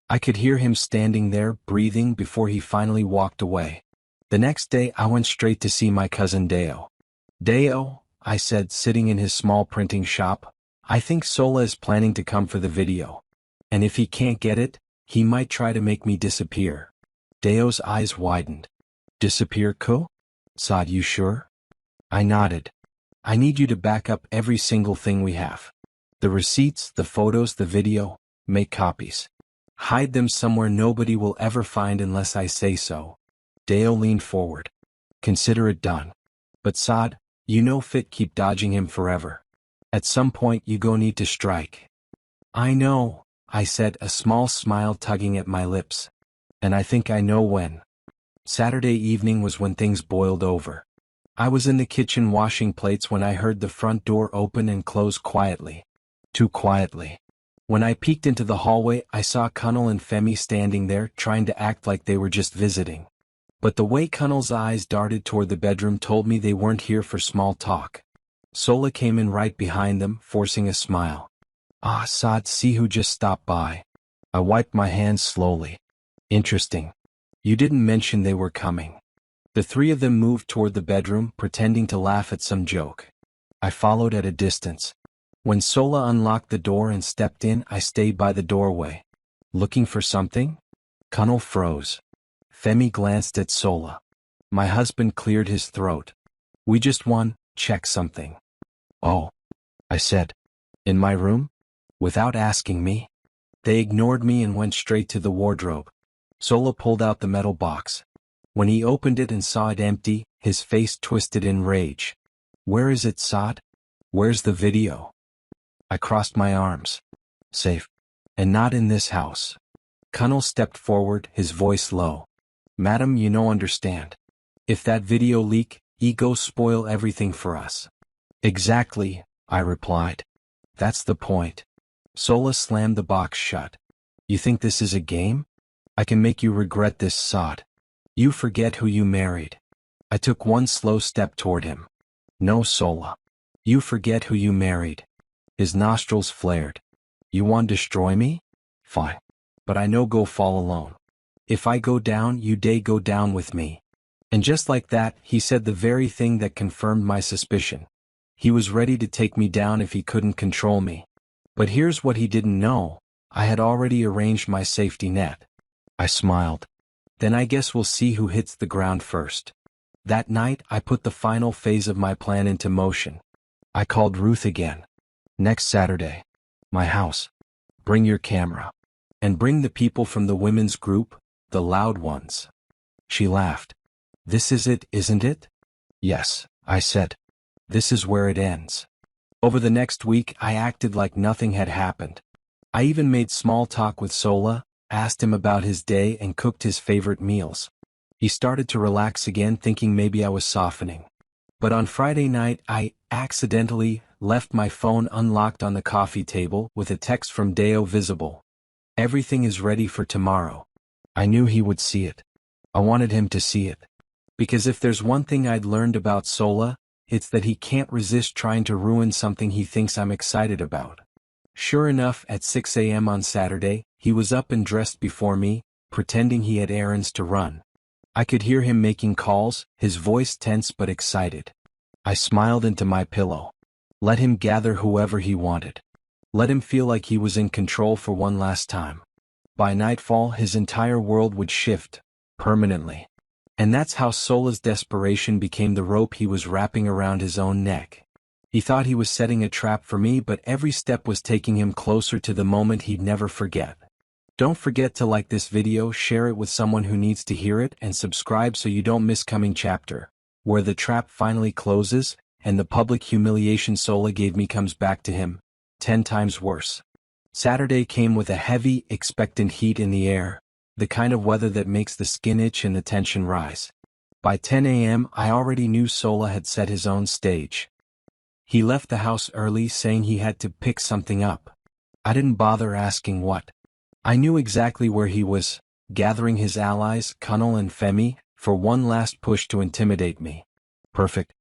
I could hear him standing there, breathing, before he finally walked away. The next day I went straight to see my cousin Deo. Deo, I said, sitting in his small printing shop, I think Sola is planning to come for the video. And if he can't get it, he might try to make me disappear. Deo's eyes widened. Disappear, Ko? Saad, you sure? I nodded. I need you to back up every single thing we have. The receipts, the photos, the video, make copies. Hide them somewhere nobody will ever find unless I say so. Deo leaned forward. Consider it done. But Saad, you know fit keep dodging him forever. At some point you go need to strike. I know, I said, a small smile tugging at my lips. And I think I know when. Saturday evening was when things boiled over. I was in the kitchen washing plates when I heard the front door open and close quietly. Too quietly. When I peeked into the hallway, I saw Connell and Femi standing there, trying to act like they were just visiting. But the way Connell's eyes darted toward the bedroom told me they weren't here for small talk. Sola came in right behind them, forcing a smile. Ah, Saad, see who just stopped by. I wiped my hands slowly. Interesting. You didn't mention they were coming. The 3 of them moved toward the bedroom, pretending to laugh at some joke. I followed at a distance. When Sola unlocked the door and stepped in, I stayed by the doorway. Looking for something? Connell froze. Femi glanced at Sola. My husband cleared his throat. We just want check something. Oh, I said. In my room? Without asking me? They ignored me and went straight to the wardrobe. Sola pulled out the metal box. When he opened it and saw it empty, his face twisted in rage. "Where is it, Sod? Where's the video?" I crossed my arms. "Safe. And not in this house." Cunnell stepped forward, his voice low. "Madam, you no understand. If that video leak, go spoil everything for us." "Exactly," I replied. "That's the point." Sola slammed the box shut. "You think this is a game? I can make you regret this, Sod. You forget who you married." I took one slow step toward him. "No, Sola. You forget who you married." His nostrils flared. "You want to destroy me? Fine. But I no go fall alone. If I go down, you day go down with me." And just like that, he said the very thing that confirmed my suspicion. He was ready to take me down if he couldn't control me. But here's what he didn't know. I had already arranged my safety net. I smiled. "Then I guess we'll see who hits the ground first." That night, I put the final phase of my plan into motion. I called Ruth again. "Next Saturday. My house. Bring your camera. And bring the people from the women's group, the loud ones." She laughed. "This is it, isn't it?" "Yes," I said. "This is where it ends." Over the next week, I acted like nothing had happened. I even made small talk with Sola, asked him about his day and cooked his favorite meals. He started to relax again, thinking maybe I was softening. But on Friday night, I accidentally left my phone unlocked on the coffee table with a text from Deo visible. "Everything is ready for tomorrow." I knew he would see it. I wanted him to see it. Because if there's one thing I'd learned about Sola, it's that he can't resist trying to ruin something he thinks I'm excited about. Sure enough, at 6 a.m. on Saturday, he was up and dressed before me, pretending he had errands to run. I could hear him making calls, his voice tense but excited. I smiled into my pillow. Let him gather whoever he wanted. Let him feel like he was in control for one last time. By nightfall, his entire world would shift, permanently. And that's how Sola's desperation became the rope he was wrapping around his own neck. He thought he was setting a trap for me, but every step was taking him closer to the moment he'd never forget. Don't forget to like this video, share it with someone who needs to hear it, and subscribe so you don't miss coming chapter, where the trap finally closes, and the public humiliation Sola gave me comes back to him, 10 times worse. Saturday came with a heavy, expectant heat in the air, the kind of weather that makes the skin itch and the tension rise. By 10 a.m., I already knew Sola had set his own stage. He left the house early, saying he had to pick something up. I didn't bother asking what. I knew exactly where he was, gathering his allies, Cunnell and Femi, for one last push to intimidate me. Perfect.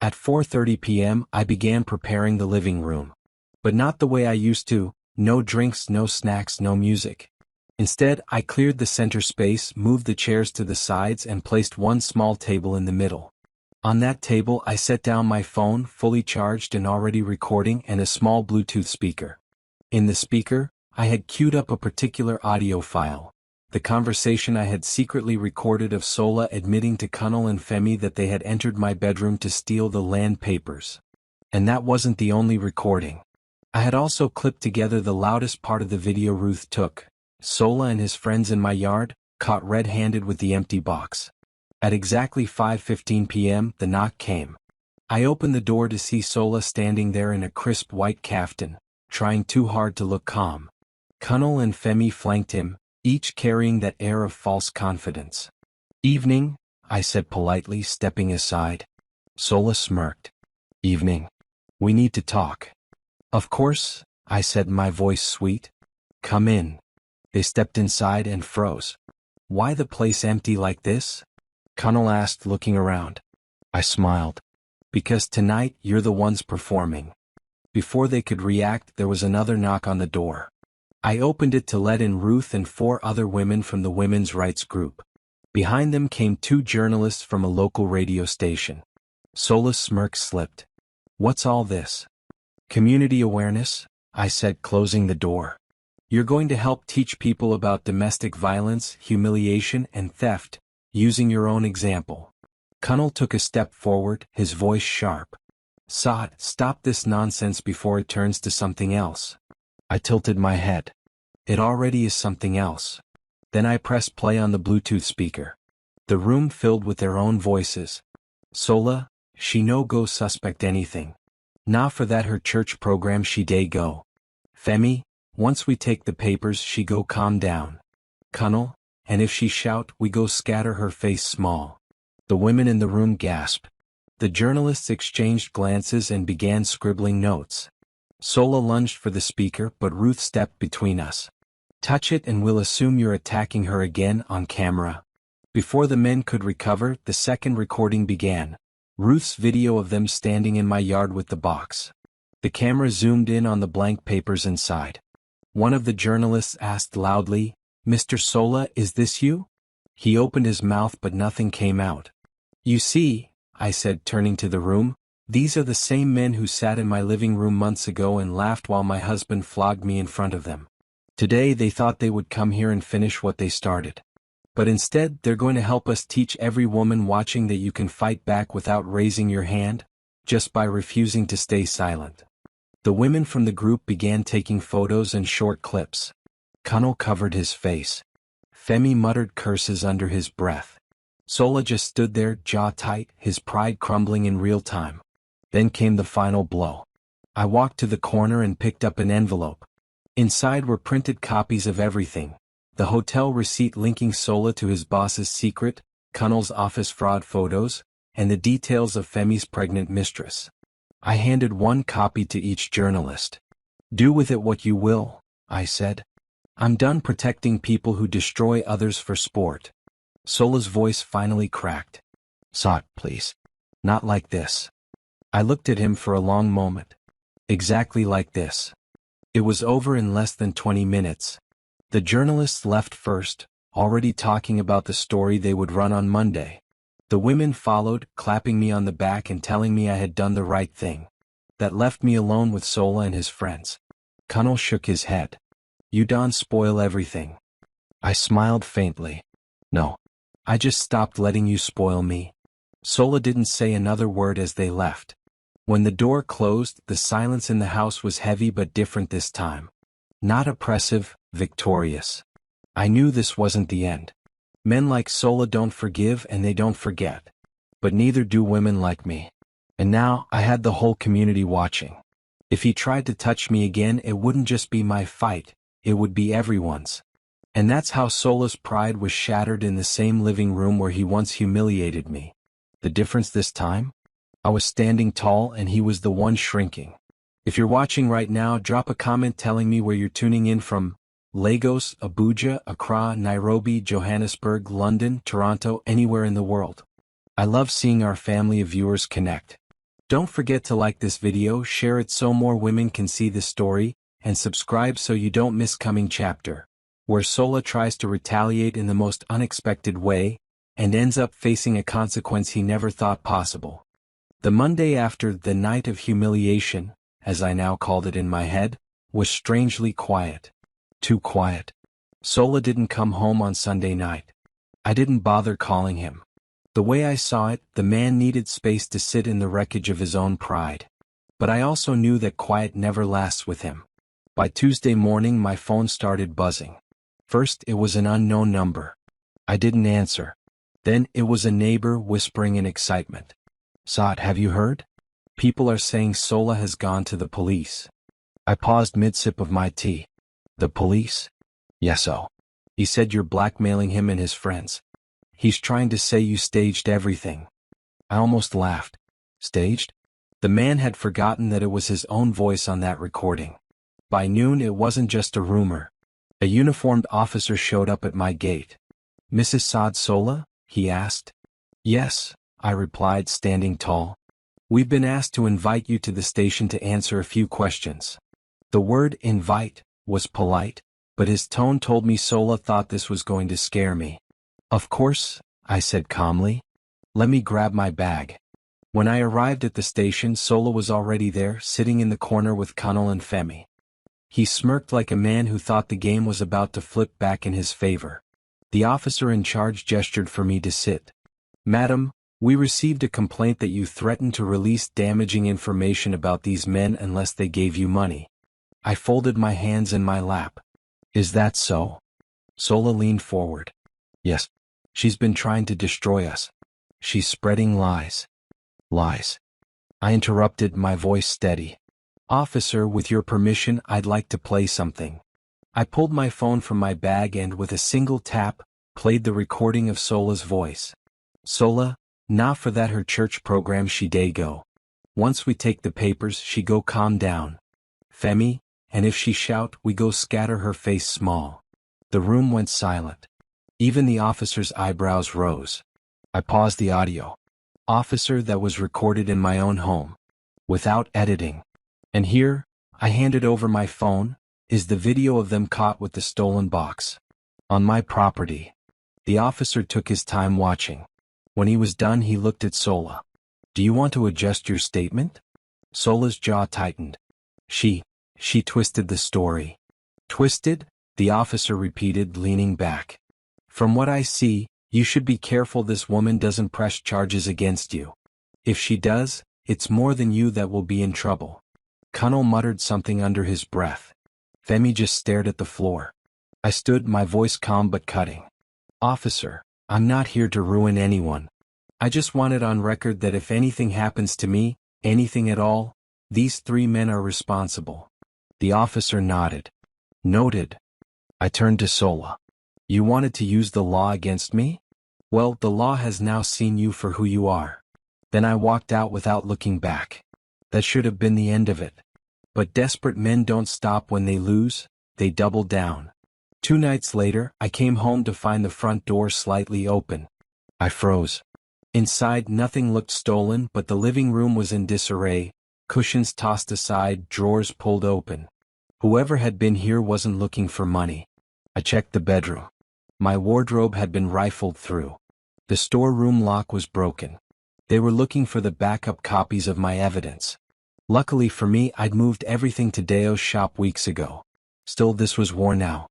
At 4:30 p.m., I began preparing the living room. But not the way I used to, no drinks, no snacks, no music. Instead, I cleared the center space, moved the chairs to the sides, and placed one small table in the middle. On that table, I set down my phone, fully charged and already recording, and a small Bluetooth speaker. In the speaker, I had queued up a particular audio file, the conversation I had secretly recorded of Sola admitting to Cunnell and Femi that they had entered my bedroom to steal the land papers. And that wasn't the only recording. I had also clipped together the loudest part of the video Ruth took. Sola and his friends in my yard, caught red-handed with the empty box. At exactly 5:15 p.m., the knock came. I opened the door to see Sola standing there in a crisp white caftan, trying too hard to look calm. Cunnell and Femi flanked him, each carrying that air of false confidence. "Evening," I said politely, stepping aside. Sola smirked. "Evening. We need to talk." "Of course," I said, my voice sweet. "Come in." They stepped inside and froze. "Why the place empty like this?" Cunnell asked, looking around. I smiled. "Because tonight you're the ones performing." Before they could react, there was another knock on the door. I opened it to let in Ruth and 4 other women from the women's rights group. Behind them came 2 journalists from a local radio station. Sola's smirk slipped. "What's all this?" "Community awareness," I said, closing the door. "You're going to help teach people about domestic violence, humiliation, and theft, using your own example." Cunnell took a step forward, his voice sharp. "Sod, stop this nonsense before it turns to something else." I tilted my head. It already is something else. Then I pressed play on the Bluetooth speaker. The room filled with their own voices. Sola, she no go suspect anything. Nah for that her church program she day go. Femi, once we take the papers she go calm down. Cunnel, and if she shout we go scatter her face small. The women in the room gasped. The journalists exchanged glances and began scribbling notes. Sola lunged for the speaker but Ruth stepped between us. Touch it and we'll assume you're attacking her again on camera. Before the men could recover, the second recording began. Ruth's video of them standing in my yard with the box. The camera zoomed in on the blank papers inside. One of the journalists asked loudly, "Mr. Sola, is this you?" He opened his mouth but nothing came out. "You see," I said, turning to the room, "these are the same men who sat in my living room months ago and laughed while my husband flogged me in front of them. Today they thought they would come here and finish what they started. But instead they're going to help us teach every woman watching that you can fight back without raising your hand, just by refusing to stay silent." The women from the group began taking photos and short clips. Cunnel covered his face. Femi muttered curses under his breath. Sola just stood there, jaw tight, his pride crumbling in real time. Then came the final blow. I walked to the corner and picked up an envelope. Inside were printed copies of everything. The hotel receipt linking Sola to his boss's secret, Cunnel's office fraud photos, and the details of Femi's pregnant mistress. I handed one copy to each journalist. "Do with it what you will," I said. "I'm done protecting people who destroy others for sport." Sola's voice finally cracked. "Sot, please. Not like this." I looked at him for a long moment. Exactly like this. It was over in less than 20 minutes. The journalists left first, already talking about the story they would run on Monday. The women followed, clapping me on the back and telling me I had done the right thing. That left me alone with Sola and his friends. Cunnel shook his head. "You don't spoil everything." I smiled faintly. "No. I just stopped letting you spoil me." Sola didn't say another word as they left. When the door closed, the silence in the house was heavy but different this time. Not oppressive, victorious. I knew this wasn't the end. Men like Sola don't forgive and they don't forget. But neither do women like me. And now, I had the whole community watching. If he tried to touch me again, it wouldn't just be my fight, it would be everyone's. And that's how Sola's pride was shattered in the same living room where he once humiliated me. The difference this time? I was standing tall and he was the one shrinking. If you're watching right now, drop a comment telling me where you're tuning in from. Lagos, Abuja, Accra, Nairobi, Johannesburg, London, Toronto, anywhere in the world. I love seeing our family of viewers connect. Don't forget to like this video, share it so more women can see this story, and subscribe so you don't miss coming chapter, where Sola tries to retaliate in the most unexpected way, and ends up facing a consequence he never thought possible. The Monday after the night of humiliation, as I now called it in my head, was strangely quiet. Too quiet. Sola didn't come home on Sunday night. I didn't bother calling him. The way I saw it, the man needed space to sit in the wreckage of his own pride. But I also knew that quiet never lasts with him. By Tuesday morning my phone started buzzing. First it was an unknown number. I didn't answer. Then it was a neighbor whispering in excitement. "Sot, have you heard? People are saying Sola has gone to the police." I paused mid-sip of my tea. "The police?" "Yes-o. He said you're blackmailing him and his friends. He's trying to say you staged everything." I almost laughed. Staged? The man had forgotten that it was his own voice on that recording. By noon it wasn't just a rumor. A uniformed officer showed up at my gate. "Mrs. Saad Sola?" he asked. "Yes," I replied, standing tall. "We've been asked to invite you to the station to answer a few questions." The word invite was polite, but his tone told me Sola thought this was going to scare me. "Of course," I said calmly. "Let me grab my bag." When I arrived at the station, Sola was already there, sitting in the corner with Cunnel and Femi. He smirked like a man who thought the game was about to flip back in his favor. The officer in charge gestured for me to sit. "Madam, we received a complaint that you threatened to release damaging information about these men unless they gave you money." I folded my hands in my lap. Is that so? Sola leaned forward. Yes. She's been trying to destroy us. She's spreading lies. Lies. I interrupted, my voice steady. Officer, with your permission, I'd like to play something. I pulled my phone from my bag and with a single tap, played the recording of Sola's voice. Sola, not for that her church program she day go. Once we take the papers she go calm down. Femi, and if she shout we go scatter her face small. The room went silent. Even the officer's eyebrows rose. I paused the audio. Officer, that was recorded in my own home. Without editing. And here, I handed over my phone, is the video of them caught with the stolen box. On my property. The officer took his time watching. When he was done he looked at Sola. Do you want to adjust your statement? Sola's jaw tightened. She twisted the story. Twisted? The officer repeated, leaning back. From what I see, you should be careful this woman doesn't press charges against you. If she does, it's more than you that will be in trouble. Connell muttered something under his breath. Femi just stared at the floor. I stood, my voice calm but cutting. Officer, I'm not here to ruin anyone. I just want it on record that if anything happens to me, anything at all, these 3 men are responsible. The officer nodded. Noted. I turned to Sola. You wanted to use the law against me? Well, the law has now seen you for who you are. Then I walked out without looking back. That should have been the end of it. But desperate men don't stop when they lose, they double down. 2 nights later, I came home to find the front door slightly open. I froze. Inside, nothing looked stolen, but the living room was in disarray, cushions tossed aside, drawers pulled open. Whoever had been here wasn't looking for money. I checked the bedroom. My wardrobe had been rifled through. The storeroom lock was broken. They were looking for the backup copies of my evidence. Luckily for me, I'd moved everything to Deo's shop weeks ago. Still, this was worn out.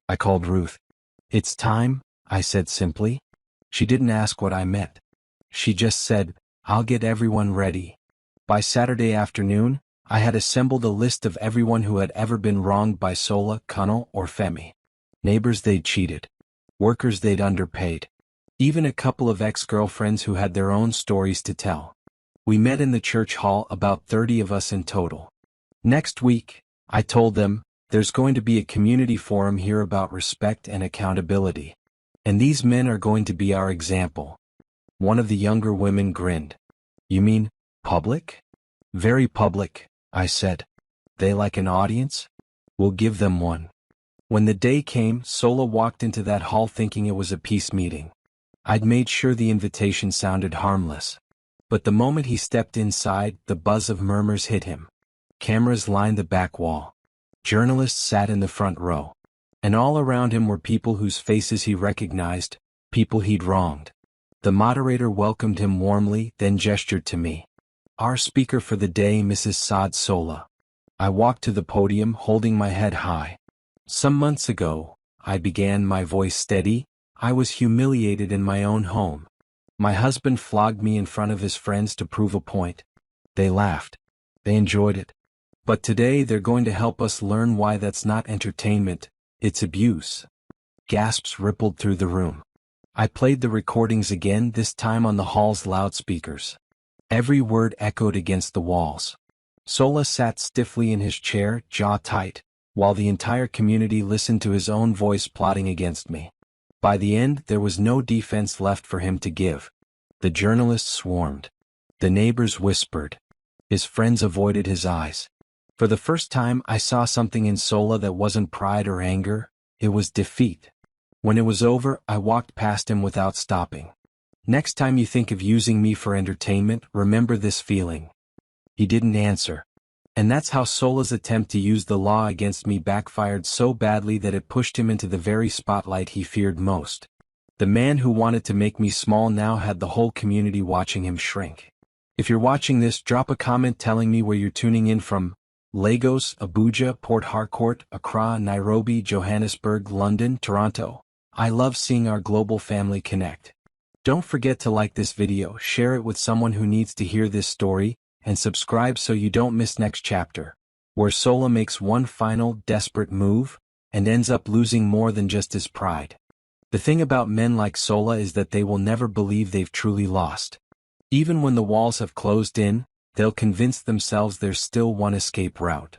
I called Ruth. It's time, I said simply. She didn't ask what I meant. She just said, I'll get everyone ready. By Saturday afternoon, I had assembled a list of everyone who had ever been wronged by Sola, Connell, or Femi. Neighbors they'd cheated. Workers they'd underpaid. Even a couple of ex-girlfriends who had their own stories to tell. We met in the church hall, about 30 of us in total. Next week, I told them, there's going to be a community forum here about respect and accountability. And these men are going to be our example. One of the younger women grinned. You mean, public? Very public, I said. They like an audience? We'll give them one. When the day came, Sola walked into that hall thinking it was a peace meeting. I'd made sure the invitation sounded harmless. But the moment he stepped inside, the buzz of murmurs hit him. Cameras lined the back wall. Journalists sat in the front row. And all around him were people whose faces he recognized, people he'd wronged. The moderator welcomed him warmly, then gestured to me. Our speaker for the day, Mrs. Saad Sola. I walked to the podium, holding my head high. Some months ago, I began, my voice steady, I was humiliated in my own home. My husband flogged me in front of his friends to prove a point. They laughed. They enjoyed it. But today they're going to help us learn why that's not entertainment, it's abuse. Gasps rippled through the room. I played the recordings again, this time on the hall's loudspeakers. Every word echoed against the walls. Sola sat stiffly in his chair, jaw tight, while the entire community listened to his own voice plotting against me. By the end, there was no defense left for him to give. The journalists swarmed. The neighbors whispered. His friends avoided his eyes. For the first time, I saw something in Sola that wasn't pride or anger, it was defeat. When it was over, I walked past him without stopping. Next time you think of using me for entertainment, remember this feeling. He didn't answer. And that's how Sola's attempt to use the law against me backfired so badly that it pushed him into the very spotlight he feared most. The man who wanted to make me small now had the whole community watching him shrink. If you're watching this, drop a comment telling me where you're tuning in from. Lagos, Abuja, Port Harcourt, Accra, Nairobi, Johannesburg, London, Toronto. I love seeing our global family connect. Don't forget to like this video, share it with someone who needs to hear this story, and subscribe so you don't miss next chapter, where Sola makes one final desperate move, and ends up losing more than just his pride. The thing about men like Sola is that they will never believe they've truly lost. Even when the walls have closed in, they'll convince themselves there's still one escape route.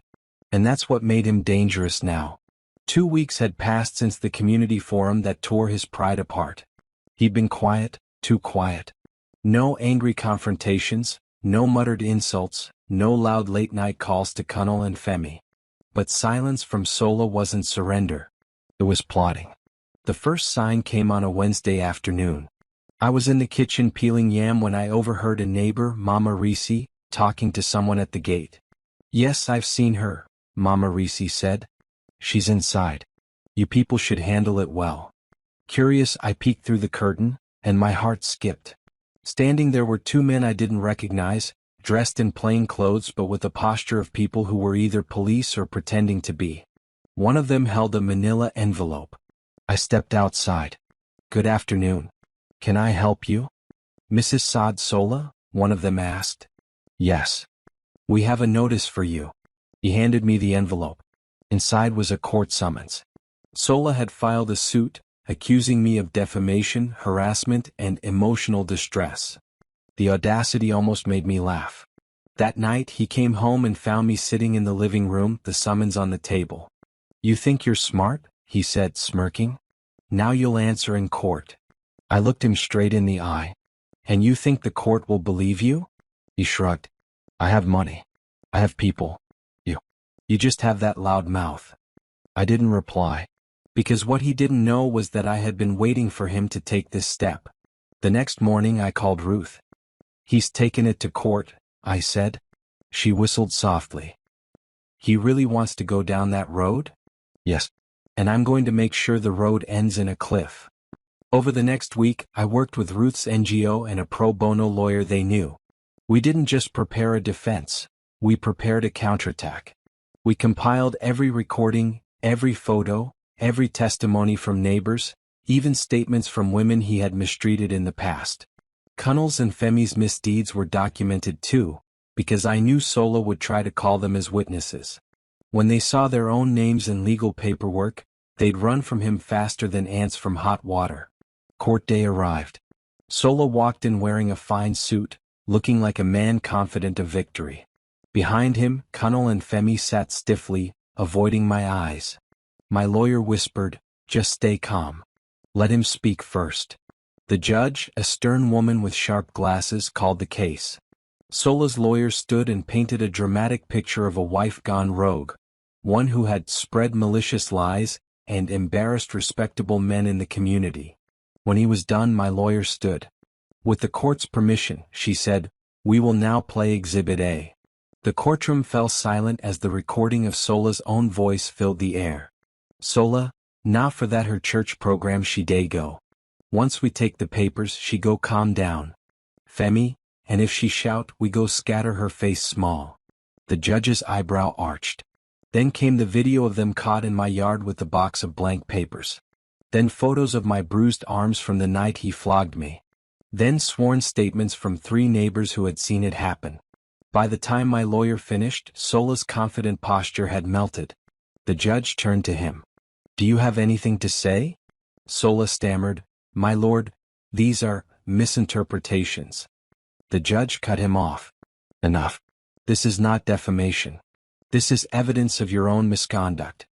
And that's what made him dangerous now. 2 weeks had passed since the community forum that tore his pride apart. He'd been quiet, too quiet. No angry confrontations, no muttered insults, no loud late-night calls to Cunnel and Femi. But silence from Sola wasn't surrender. It was plotting. The first sign came on a Wednesday afternoon. I was in the kitchen peeling yam when I overheard a neighbor, Mama Risi, talking to someone at the gate. "Yes, I've seen her," Mama Risi said. "She's inside. You people should handle it well." Curious, I peeked through the curtain, and my heart skipped. Standing there were two men I didn't recognize, dressed in plain clothes but with the posture of people who were either police or pretending to be. One of them held a manila envelope. I stepped outside. "Good afternoon. Can I help you?" "Mrs. Saad Sola?" one of them asked. "Yes. We have a notice for you." He handed me the envelope. Inside was a court summons. Sola had filed a suit, accusing me of defamation, harassment, and emotional distress. The audacity almost made me laugh. That night he came home and found me sitting in the living room, the summons on the table. "You think you're smart?" he said, smirking. "Now you'll answer in court." I looked him straight in the eye. "And you think the court will believe you?" He shrugged. "I have money. I have people. You just have that loud mouth." I didn't reply. Because what he didn't know was that I had been waiting for him to take this step. The next morning I called Ruth. "He's taken it to court," I said. She whistled softly. "He really wants to go down that road?" "Yes. And I'm going to make sure the road ends in a cliff." Over the next week, I worked with Ruth's NGO and a pro bono lawyer they knew. We didn't just prepare a defense, we prepared a counterattack. We compiled every recording, every photo, every testimony from neighbors, even statements from women he had mistreated in the past. Cunnel's and Femi's misdeeds were documented too, because I knew Sola would try to call them as witnesses. When they saw their own names in legal paperwork, they'd run from him faster than ants from hot water. Court day arrived. Sola walked in wearing a fine suit, looking like a man confident of victory. Behind him, Cunnel and Femi sat stiffly, avoiding my eyes. My lawyer whispered, "Just stay calm. Let him speak first." The judge, a stern woman with sharp glasses, called the case. Sola's lawyer stood and painted a dramatic picture of a wife gone rogue, one who had spread malicious lies and embarrassed respectable men in the community. When he was done, my lawyer stood. "With the court's permission," she said, "we will now play Exhibit A." The courtroom fell silent as the recording of Sola's own voice filled the air. "Sola, now for that her church program she day go. Once we take the papers she go calm down. Femi, and if she shout we go scatter her face small." The judge's eyebrow arched. Then came the video of them caught in my yard with the box of blank papers. Then photos of my bruised arms from the night he flogged me. Then sworn statements from 3 neighbors who had seen it happen. By the time my lawyer finished, Sola's confident posture had melted. The judge turned to him. "Do you have anything to say?" Sola stammered, "My lord, these are misinterpretations." The judge cut him off. "Enough. This is not defamation. This is evidence of your own misconduct.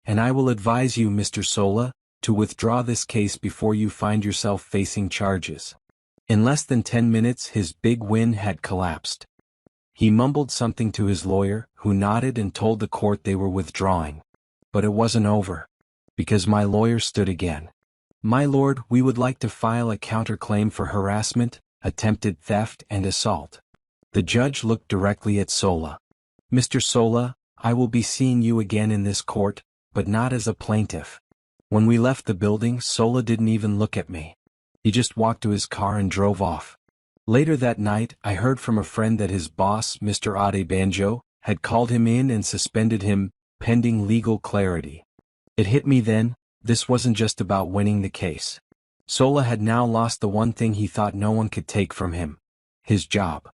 And I will advise you, Mr. Sola, to withdraw this case before you find yourself facing charges." In less than 10 minutes his big win had collapsed. He mumbled something to his lawyer, who nodded and told the court they were withdrawing. But it wasn't over. Because my lawyer stood again. "My lord, we would like to file a counterclaim for harassment, attempted theft and assault." The judge looked directly at Sola. "Mr. Sola, I will be seeing you again in this court, but not as a plaintiff." When we left the building, Sola didn't even look at me. He just walked to his car and drove off. Later that night, I heard from a friend that his boss, Mr. Adebanjo, had called him in and suspended him, pending legal clarity. It hit me then, this wasn't just about winning the case. Sola had now lost the one thing he thought no one could take from him: his job.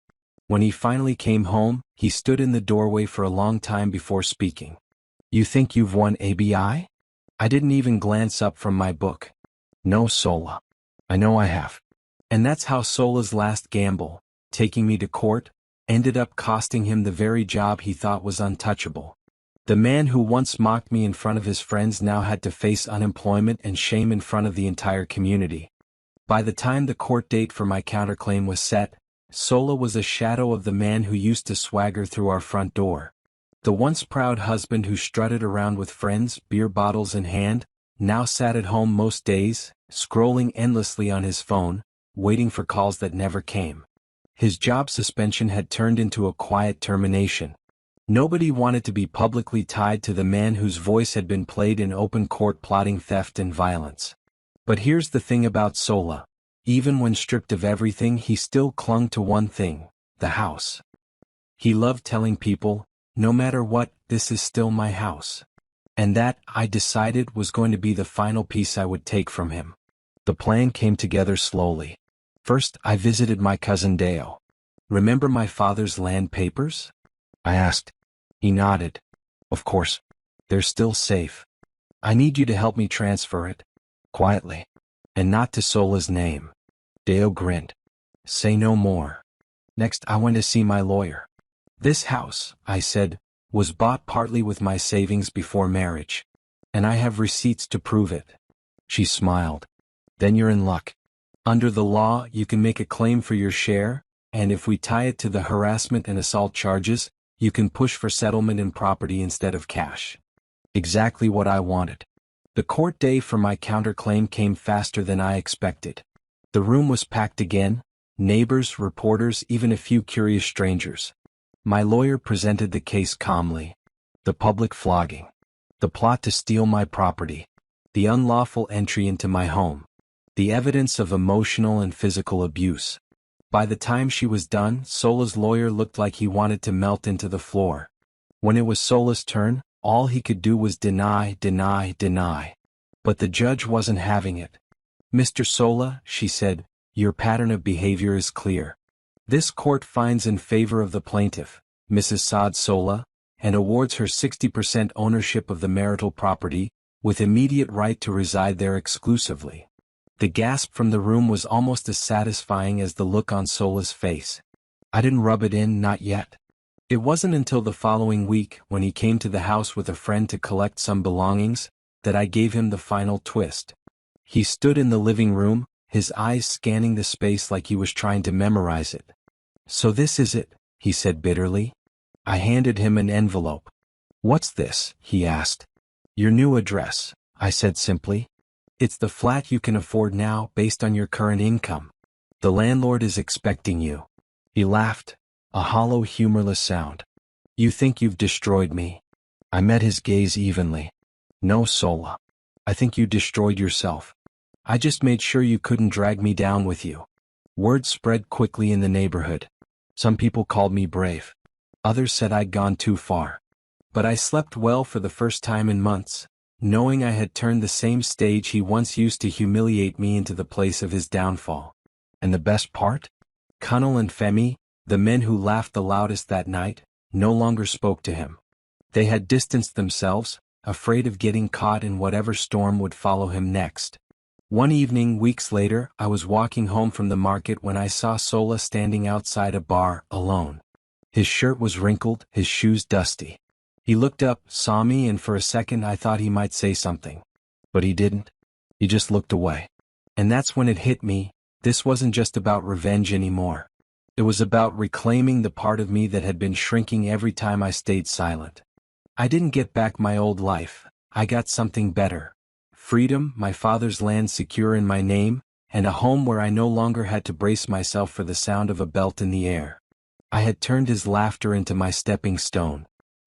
When he finally came home, he stood in the doorway for a long time before speaking. "You think you've won ABI?" I didn't even glance up from my book. No, Sola. I know I have. And that's how Sola's last gamble, taking me to court, ended up costing him the very job he thought was untouchable. The man who once mocked me in front of his friends now had to face unemployment and shame in front of the entire community. By the time the court date for my counterclaim was set, Sola was a shadow of the man who used to swagger through our front door. The once proud husband who strutted around with friends, beer bottles in hand, now sat at home most days, scrolling endlessly on his phone, waiting for calls that never came. His job suspension had turned into a quiet termination. Nobody wanted to be publicly tied to the man whose voice had been played in open court plotting theft and violence. But here's the thing about Sola. Even when stripped of everything, he still clung to one thing: the house. He loved telling people, no matter what, this is still my house. And that, I decided, was going to be the final piece I would take from him. The plan came together slowly. First, I visited my cousin Deo. Remember my father's land papers? I asked. He nodded. Of course. They're still safe. I need you to help me transfer it. Quietly. And not to Sola's name. Deo grinned. Say no more. Next, I went to see my lawyer. This house, I said, was bought partly with my savings before marriage. And I have receipts to prove it. She smiled. Then you're in luck. Under the law, you can make a claim for your share, and if we tie it to the harassment and assault charges, you can push for settlement in property instead of cash. Exactly what I wanted. The court day for my counterclaim came faster than I expected. The room was packed again, neighbors, reporters, even a few curious strangers. My lawyer presented the case calmly. The public flogging. The plot to steal my property. The unlawful entry into my home. The evidence of emotional and physical abuse. By the time she was done, Sola's lawyer looked like he wanted to melt into the floor. When it was Sola's turn, all he could do was deny, deny, deny. But the judge wasn't having it. Mr. Sola, she said, your pattern of behavior is clear. This court finds in favor of the plaintiff, Mrs. Saad Sola, and awards her 60% ownership of the marital property, with immediate right to reside there exclusively. The gasp from the room was almost as satisfying as the look on Sola's face. I didn't rub it in, not yet. It wasn't until the following week, when he came to the house with a friend to collect some belongings, that I gave him the final twist. He stood in the living room, his eyes scanning the space like he was trying to memorize it. So this is it, he said bitterly. I handed him an envelope. What's this? He asked. Your new address, I said simply. It's the flat you can afford now based on your current income. The landlord is expecting you. He laughed, a hollow, humorless sound. You think you've destroyed me? I met his gaze evenly. No, Sola. I think you destroyed yourself. I just made sure you couldn't drag me down with you. Word spread quickly in the neighborhood. Some people called me brave. Others said I'd gone too far. But I slept well for the first time in months, knowing I had turned the same stage he once used to humiliate me into the place of his downfall. And the best part? Kunal and Femi, the men who laughed the loudest that night, no longer spoke to him. They had distanced themselves, afraid of getting caught in whatever storm would follow him next. One evening, weeks later, I was walking home from the market when I saw Sola standing outside a bar, alone. His shirt was wrinkled, his shoes dusty. He looked up, saw me, and for a second I thought he might say something. But he didn't. He just looked away. And that's when it hit me, this wasn't just about revenge anymore. It was about reclaiming the part of me that had been shrinking every time I stayed silent. I didn't get back my old life, I got something better. Freedom, my father's land secure in my name, and a home where I no longer had to brace myself for the sound of a belt in the air. I had turned his laughter into my stepping stone.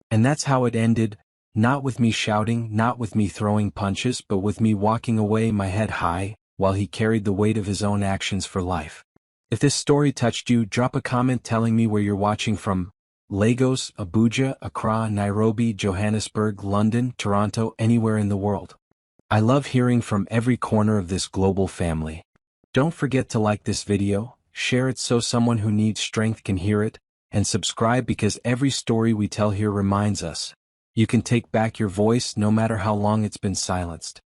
And that's how it ended, not with me shouting, not with me throwing punches, but with me walking away, my head high, while he carried the weight of his own actions for life. If this story touched you, drop a comment telling me where you're watching from. Lagos, Abuja, Accra, Nairobi, Johannesburg, London, Toronto, anywhere in the world. I love hearing from every corner of this global family. Don't forget to like this video, share it so someone who needs strength can hear it, and subscribe because every story we tell here reminds us, You can take back your voice no matter how long it's been silenced.